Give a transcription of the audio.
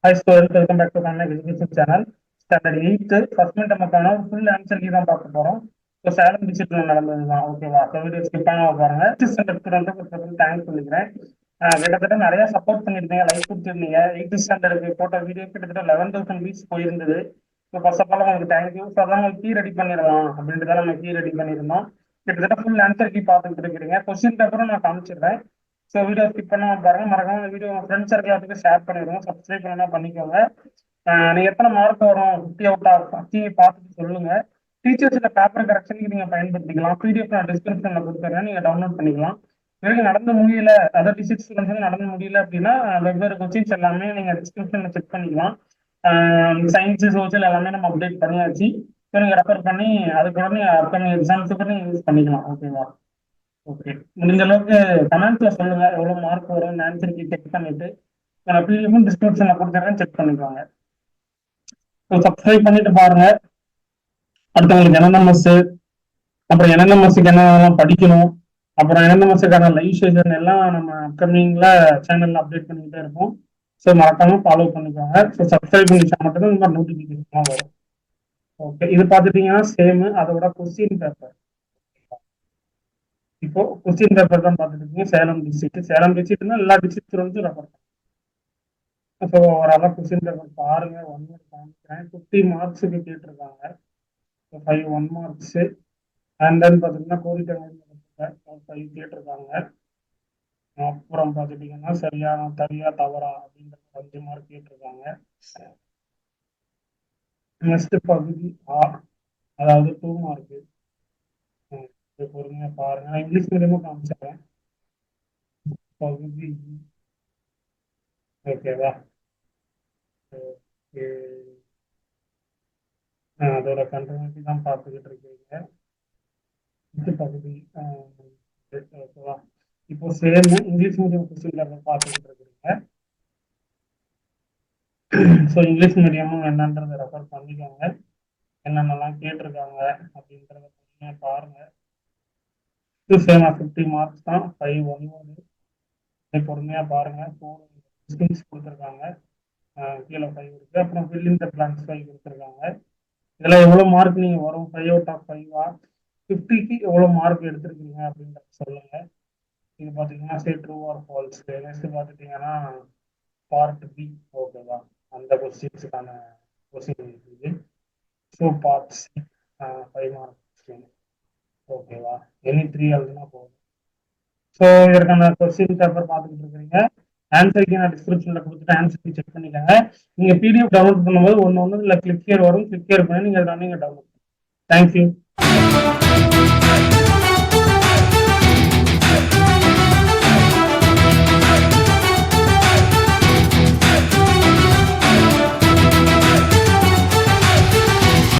Hi students, welcome back to Kanna Education Channel. Standard 8th first mid நமக்கான full answer key தான் பார்க்க போறோம். So Salem டிஸ்ட்ரிக்ட்ல நடந்தது தான். ஓகேவா? ஸோ வீடியோ ஸ்கிப் பண்ணாம பாருங்க. ஸ்டாண்டர்ட் ஸ்டூடெண்ட் தேங்க்ஸ் சொல்லிக்கிறேன். கிட்டத்தட்ட நிறைய சப்போர்ட் பண்ணிருந்தீங்க, லைக் கொடுத்துருந்தீங்க. 8th ஸ்டாண்டர்டுக்கு போட்ட வீடியோ கிட்டத்தட்ட 11,000 வியூஸ் போயிருந்தது. ஸோ ஃபர்ஸ்ட் ஆஃப் ஆல் உங்களுக்கு தேங்க்யூ. ஸோ அதான் உங்களுக்கு கீ ரெடி பண்ணிடலாம் அப்படின்றத நம்ம கீ ரெடி பண்ணியிருந்தோம். கிட்டத்தட்ட ஃபுல் ஆன்சர் கீ பார்த்துட்டு இருக்கிறீங்க. கொஸ்டின் பேப்பரும் நான் காமிச்சிடுறேன். ஸோ வீடியோ ஸ்கிப் பண்ணாம பாருங்க. மறக்காம வீடியோ உங்க ஃப்ரெண்ட்ஸ் எல்லாத்துக்கும் ஷேர் பண்ணிடுவோம். சப்ஸ்கிரைப் பண்ணா பண்ணிக்கோங்க. நீங்க எத்தனை மார்க் வரும் 50 அவுட் ஆஃப் 50 பார்த்துட்டு சொல்லுங்க. டீச்சர்ஸ் பேப்பர் கரெக்ஷனுக்கு நீங்க பயன்படுத்திக்கலாம். பிடிஎஃப் நான் டிஸ்கிரிப்ஷன்ல கொடுத்துறேன், நீங்க டவுன்லோட் பண்ணிக்கலாம். இதுவரைக்கும் நடந்து முடியல, அதர் டிஸ்ட்ரிக்ட் ஸ்டூடெண்ட்ஸ் நடந்து முடியல அப்படின்னா வெவ்வேறு கொஸ்டின்ஸ் எல்லாமே நீங்க டிஸ்கிரிப்ஷன்ல செக் பண்ணிக்கலாம். சயின்ஸ் சோசியல் எல்லாமே நம்ம அப்டேட் பண்ணியாச்சு. ஸோ நீங்க ரெஃபர் பண்ணி அதுக்கு நீங்க அப்கமிங் எக்ஸாம்ஸுக்கு நீங்க யூஸ் பண்ணிக்கலாம். ஓகேவா? ஓகே, முடிஞ்ச அளவுக்கு கமெண்ட்ஸ்ல சொல்லுங்க எவ்வளவு மார்க் வரும் ஆன்சர் கீ செக் பண்ணிட்டு பிடிஎஃப் டிஸ்கிரிப்ஷன்ல கொடுத்துறேன், செக் பண்ணிக்கோங்க. ஸோ சப்ஸ்கிரைப் பண்ணிட்டு பாருங்க. அடுத்தவங்களுக்கு என்என்எம்எஸ், அப்புறம் என்என்எம்எஸ்க்கு என்னென்னலாம் படிக்கணும், அப்புறம் என்என்எம்எஸ்க்கான லைவ் செஷன் எல்லாம் நம்ம அப்கமிங்ல சேனல்ல அப்டேட் பண்ணிக்கிட்டே இருப்போம். ஸோ மறக்காம ஃபாலோ பண்ணிக்கோங்க. ஸோ சப்ஸ்கிரைப் பண்ணிச்சா மட்டும் இந்த மாதிரி நோட்டிஃபிகேஷன் வரும். ஓகே, இது பார்த்துட்டீங்கன்னா சேம் அதோட கொஸ்டின் பேப்பர். இப்போ கொஸ்டின் பேப்பர் தான் பார்த்துட்டு இருக்கீங்க. சேலம் டிஸ்ட்ரிக்ட்னா எல்லா டிஸ்ட்ரிக்ட் வந்து ரெஃபர் பண்ணுங்க. ஸோ ஓவராலாக கொஸ்டின் பேப்பர் பாருங்க. 1 மார்க் காமிக்கிறேன். 50 மார்க்ஸுக்கு கேட்டிருக்காங்க. 5 1 மார்க்ஸ். அண்ட் தென் பார்த்தீங்கன்னா கோரிக்கை 5 கேட்டிருக்காங்க. அப்புறம் பார்த்துட்டீங்கன்னா சரியா தவறா அப்படின்ற 5 மார்க் கேட்டிருக்காங்க. நெக்ஸ்ட் பகுதி ஆ, அதாவது 2 மார்க்கு. பொறுமையா பாருங்க. நான் இங்கிலீஷ் மீடியமும் காமிச்சிடுறேன். பகுதி ஓகேவா? அதோட கண்டினியூட்டி தான் பார்த்துக்கிட்டு இருக்கீங்க. இது பகுதி ஓகேவா? இப்போ same English medium question paper பார்த்துக்கிட்டு இருக்கிறீங்க. ஸோ இங்கிலீஷ் மீடியமும் என்னன்றதை ரெஃபர் பண்ணிக்கோங்க. என்னென்னலாம் கேட்டிருக்காங்க அப்படின்றத பாருங்க. இது சேமா 50 மார்க்ஸ் தான். 5 1 1. பொறுமையா பாருங்க. 4 கொஸ்டின்ஸ் கொடுத்துருக்காங்க. கீழே 5 இருக்கு. அப்புறம் ஃபில் இன் தி பிளாங்க்ஸ் 5 கொடுத்துருக்காங்க. இதுல எவ்வளவு மார்க் நீங்க வரும்? 5 அவுட் ஆஃப் 5 50க்கு எவ்வளவு மார்க் எடுத்திருக்கீங்க அப்படின்றத சொல்லுங்க. இது பாத்தீங்கன்னா சே ட்ரூ ஆர் ஃபால்ஸ். நெக்ஸ்ட் பாத்துட்டீங்கன்னா பார்ட் பி. ஓகேவா? அந்த கொஸ்டின்ஸுக்கான கொஸ்டின் இருக்குது. So part C 5 mark question. ஓகேவா? எனி 3 எழுதுனா போதும். ஸோ இதற்கான கொஸ்டின் பேப்பர் பார்த்துக்கிட்டு இருக்கிறீங்க. ஆன்சருக்கு நான் டிஸ்கிரிப்ஷன்ல கொடுத்துட்டு ஆன்சருக்கு செக் பண்ணிக்கோங்க. நீங்க பிடிஎஃப் டவுன்லோட் பண்ணும்போது ஒன்று இல்லை கிளிக் ஹியர் வரும். கிளிக் ஹியர் பண்ணி நீங்க டவுன்லோட். தேங்க்யூ.